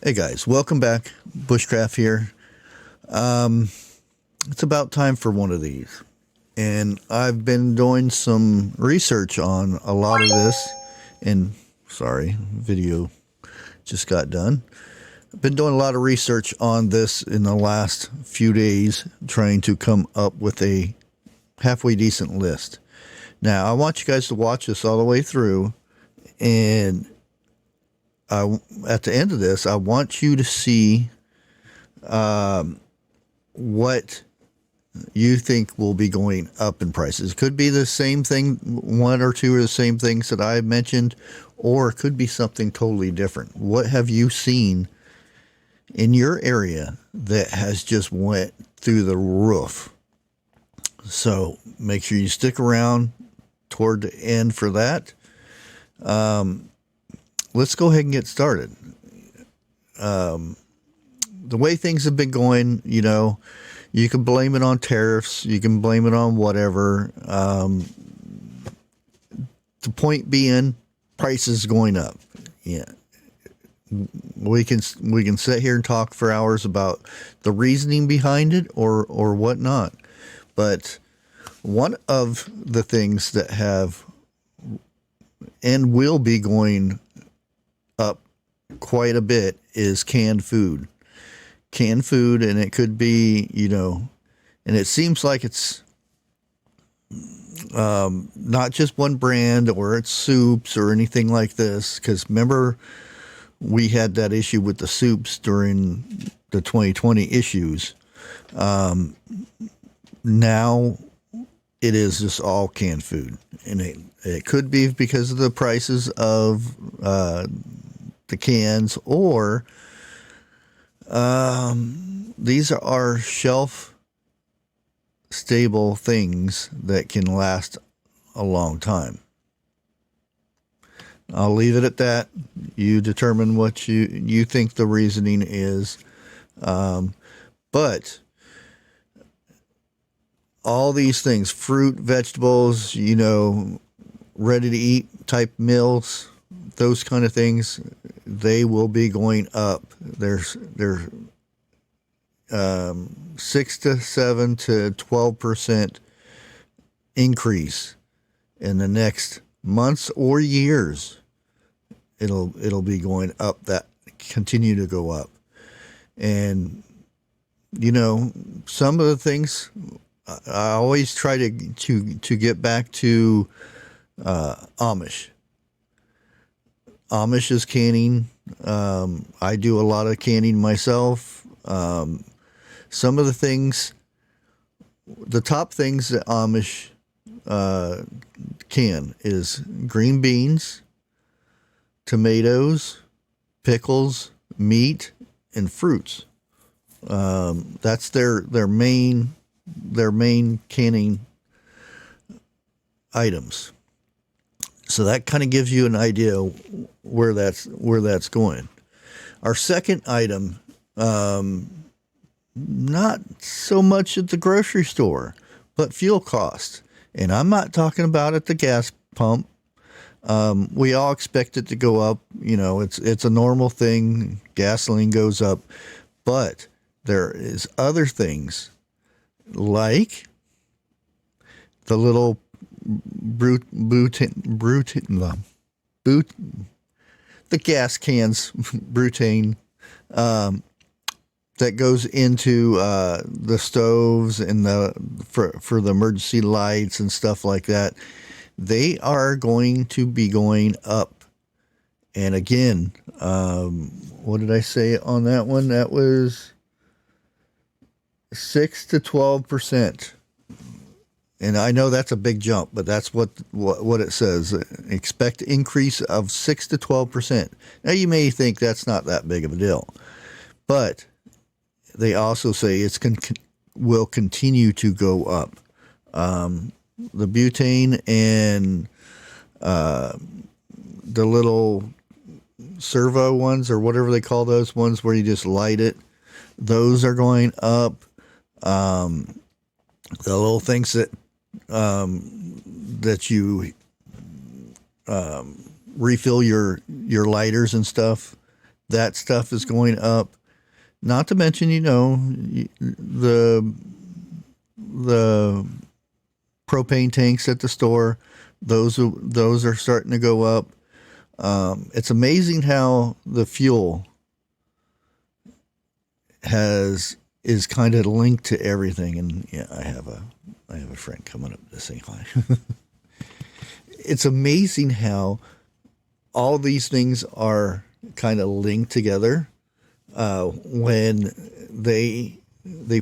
Hey guys, welcome back. Bushcraft here. It's about time for one of these. And I've been doing some research on a lot of this. And sorry, video just got done. I've been doing a lot of research on this in the last few days, trying to come up with a halfway decent list. Now, I want you guys to watch this all the way through, and at the end of this, I want you to see what you think will be going up in prices. It could be the same thing, one or two of the same things that I mentioned, or it could be something totally different. What have you seen in your area that has just went through the roof? So make sure you stick around toward the end for that. Let's go ahead and get started. The way things have been going, you know, you can blame it on tariffs. You can blame it on whatever. The point being, prices going up. Yeah, we can sit here and talk for hours about the reasoning behind it or whatnot. But one of the things that have and will be going up quite a bit is canned food. Canned food, and it could be, you know, and it seems like it's not just one brand or it's soups or anything like this, because remember we had that issue with the soups during the 2020 issues. Now it is just all canned food, and it could be because of the prices of the cans, or these are shelf stable things that can last a long time. I'll leave it at that. You determine what you think the reasoning is. But all these things, fruit, vegetables, you know, ready to eat type meals, those kind of things, they will be going up. There's 6 to 7 to 12% increase in the next months or years. It'll be going up, that continue to go up. And you know, some of the things I always try to get back to Amish. Amish is canning. I do a lot of canning myself. Some of the things, the top things that Amish can is green beans, tomatoes, pickles, meat, and fruits. That's their main canning items. So that kind of gives you an idea where that's going. Our second item, not so much at the grocery store, but fuel cost. And I'm not talking about at the gas pump. We all expect it to go up. You know, it's a normal thing. Gasoline goes up, but there is other things like the little the gas cans, butane, that goes into the stoves and for the emergency lights and stuff like that. They are going to be going up. And again, what did I say on that one? That was 6 to 12%. And I know that's a big jump, but that's what it says. Expect increase of 6 to 12%. Now, you may think that's not that big of a deal, but they also say will continue to go up. The butane and the little servo ones, or whatever they call those ones where you just light it, those are going up. The little things that you refill your lighters and stuff, that stuff is going up. Not to mention, the propane tanks at the store, those are starting to go up. It's amazing how the fuel is kind of linked to everything. And yeah, I have a friend coming up to say hi. It's amazing how all these things are kind of linked together. When they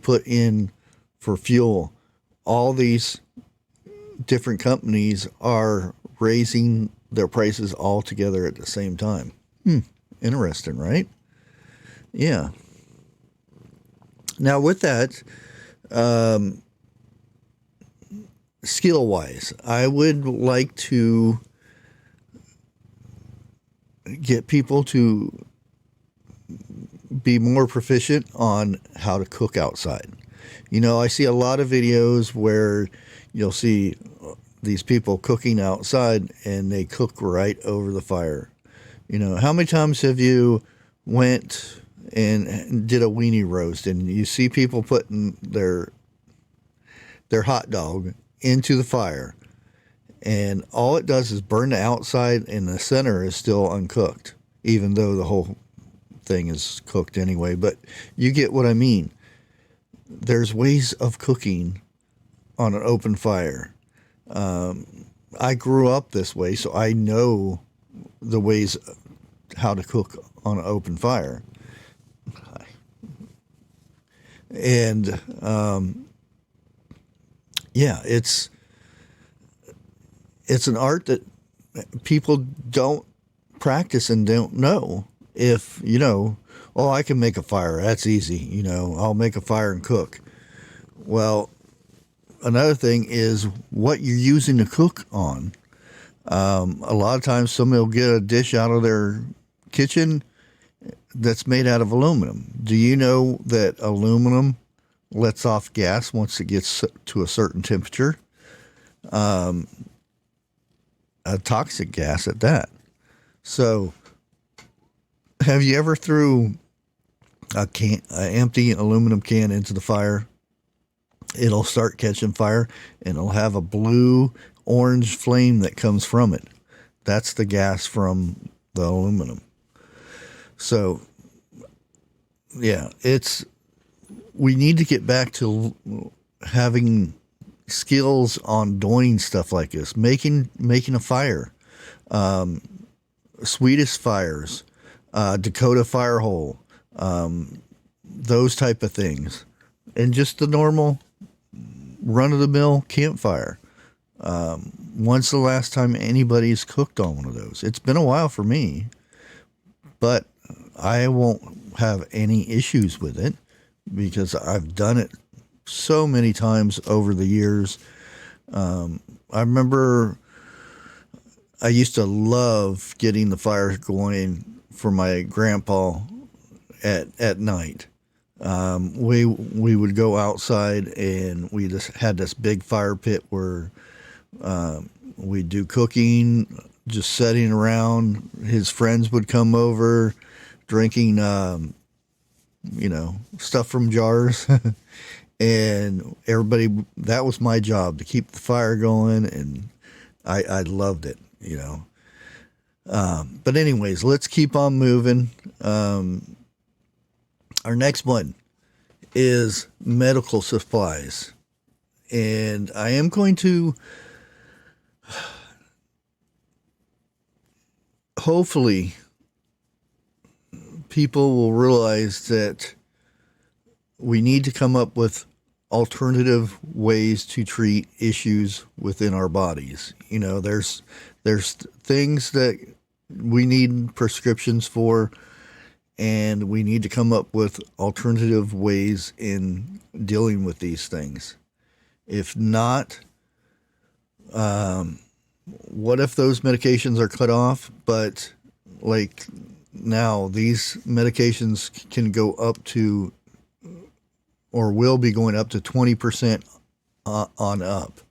put in for fuel, all these different companies are raising their prices all together at the same time. Interesting, right? Yeah. Now with that, skill-wise, I would like to get people to be more proficient on how to cook outside. I see a lot of videos where you'll see these people cooking outside and they cook right over the fire. How many times have you went and did a weenie roast and you see people putting their hot dog into the fire and all it does is burn the outside and the center is still uncooked, even though the whole thing is cooked anyway. But you get what I mean. There's ways of cooking on an open fire. I grew up this way, so I know the ways how to cook on an open fire. And yeah, it's an art that people don't practice and don't know. If, oh, I can make a fire, that's easy, I'll make a fire and cook. Well, another thing is what you're using to cook on. A lot of times somebody will get a dish out of their kitchen that's made out of aluminum. Do you know that aluminum lets off gas once it gets to a certain temperature? A toxic gas at that. So, have you ever threw an empty aluminum can into the fire? It'll start catching fire and it'll have a blue-orange flame that comes from it. That's the gas from the aluminum. So, yeah, we need to get back to having skills on doing stuff like this, making a fire, Swedish fires, Dakota fire hole, those type of things, and just the normal run-of-the-mill campfire. When's the last time anybody's cooked on one of those? It's been a while for me, but I won't have any issues with it because I've done it so many times over the years. I remember I used to love getting the fire going for my grandpa at night. We would go outside and we just had this big fire pit where we'd do cooking, just sitting around. His friends would come over, drinking, stuff from jars. And everybody, that was my job, to keep the fire going, and I loved it, But anyways, let's keep on moving. Our next one is medical supplies. And I am going to hopefully people will realize that we need to come up with alternative ways to treat issues within our bodies. There's things that we need prescriptions for, and we need to come up with alternative ways in dealing with these things. If not, what if those medications are cut off? But like now, these medications can go up to, or will be going up to 20% on up.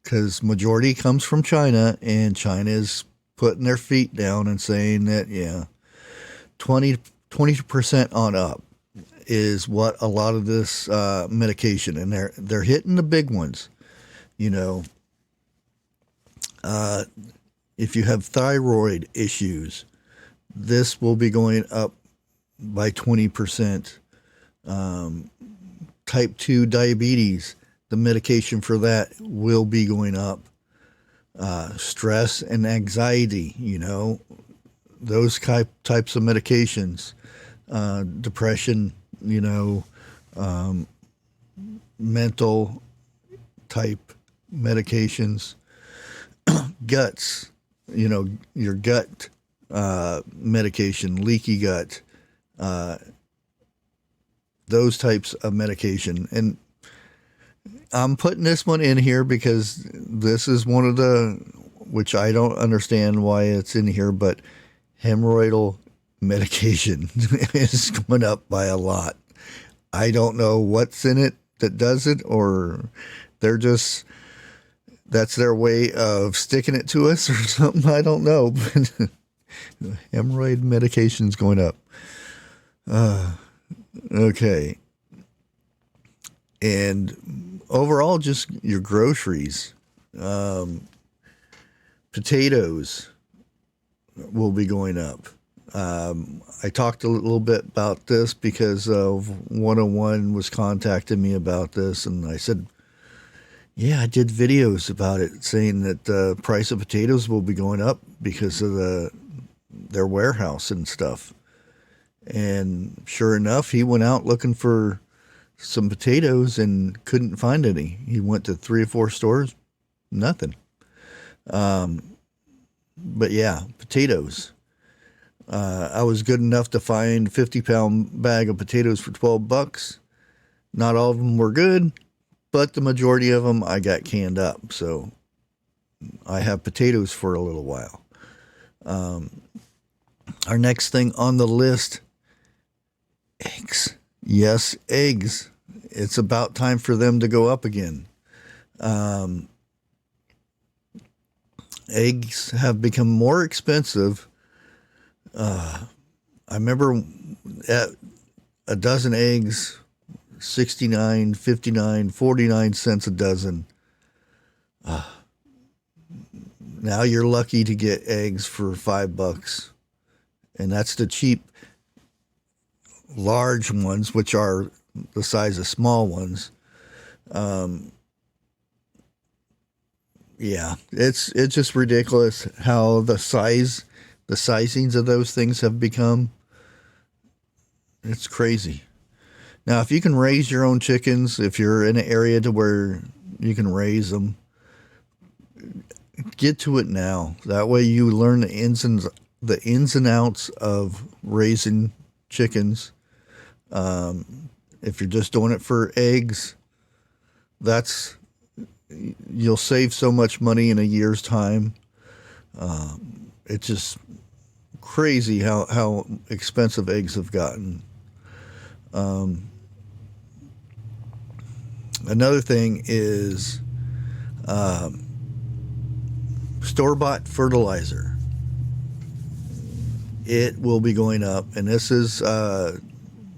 Because majority comes from China, and China is putting their feet down and saying that, yeah, 20% on up is what a lot of this medication, and they're hitting the big ones. You know, if you have thyroid issues, this will be going up by 20%. Type 2 diabetes, the medication for that will be going up. Stress and anxiety, you know, those types of medications, depression, you know, mental type medications, guts, you know, your gut medication, leaky gut, those types of medication. And I'm putting this one in here because this is one of the, which I don't understand why it's in here, but hemorrhoidal medication is going up by a lot. I don't know what's in it that does it, or they're just, that's their way of sticking it to us or something. I don't know, but hemorrhoid medication's going up. Okay. And overall, just your groceries, potatoes will be going up. I talked a little bit about this because 101 was contacting me about this, and I said, yeah, I did videos about it saying that the price of potatoes will be going up because of their warehouse and stuff. And sure enough, he went out looking for some potatoes and couldn't find any. He went to 3 or 4 stores, nothing. But yeah, potatoes. I was good enough to find a 50-pound bag of potatoes for $12. Not all of them were good, but the majority of them I got canned up. So I have potatoes for a little while. Our next thing on the list, eggs. Yes, eggs. It's about time for them to go up again. Eggs have become more expensive. I remember at a dozen eggs, 69, 59, 49 cents a dozen. Now you're lucky to get eggs for $5. And that's the cheap, large ones, which are the size of small ones. Yeah, it's just ridiculous how the sizings of those things have become. It's crazy. Now, if you can raise your own chickens, if you're in an area to where you can raise them, get to it now. That way you learn the ins and outs of raising chickens. If you're just doing it for eggs, you'll save so much money in a year's time. It's just crazy how expensive eggs have gotten. Another thing is store-bought fertilizer. It will be going up, and this is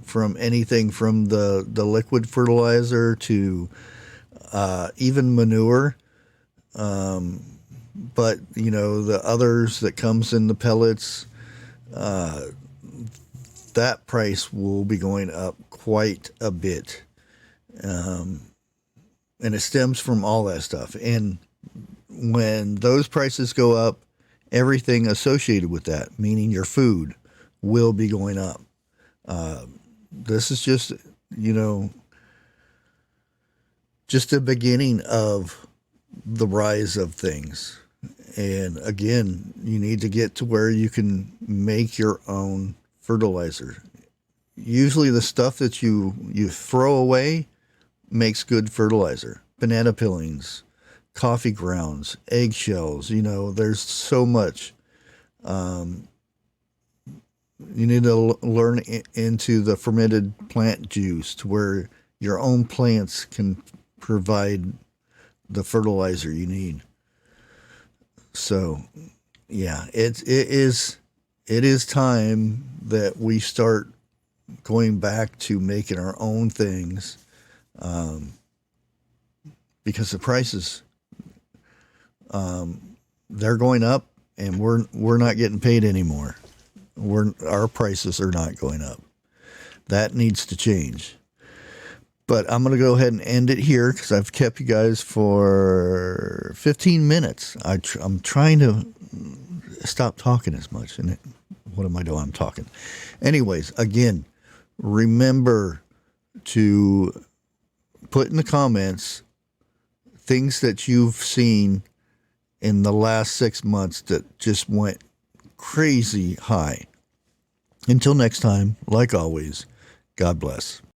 from anything from the liquid fertilizer to even manure. But, you know, the others that comes in the pellets, that price will be going up quite a bit. And it stems from all that stuff. And when those prices go up, everything associated with that, meaning your food, will be going up. This is just, you know, just the beginning of the rise of things. And again, you need to get to where you can make your own fertilizer. Usually the stuff that you throw away makes good fertilizer. Banana peelings, coffee grounds, eggshells, you know, there's so much. You need to learn into the fermented plant juice to where your own plants can provide the fertilizer you need. So yeah, it is time that we start going back to making our own things, because the prices, they're going up, and we're not getting paid anymore. Our prices are not going up. That needs to change. But I'm going to go ahead and end it here because I've kept you guys for 15 minutes. I'm trying to stop talking as much. And what am I doing? I'm talking. Anyways, again, remember to put in the comments things that you've seen in the last 6 months that just went crazy high. Until next time, like always, God bless.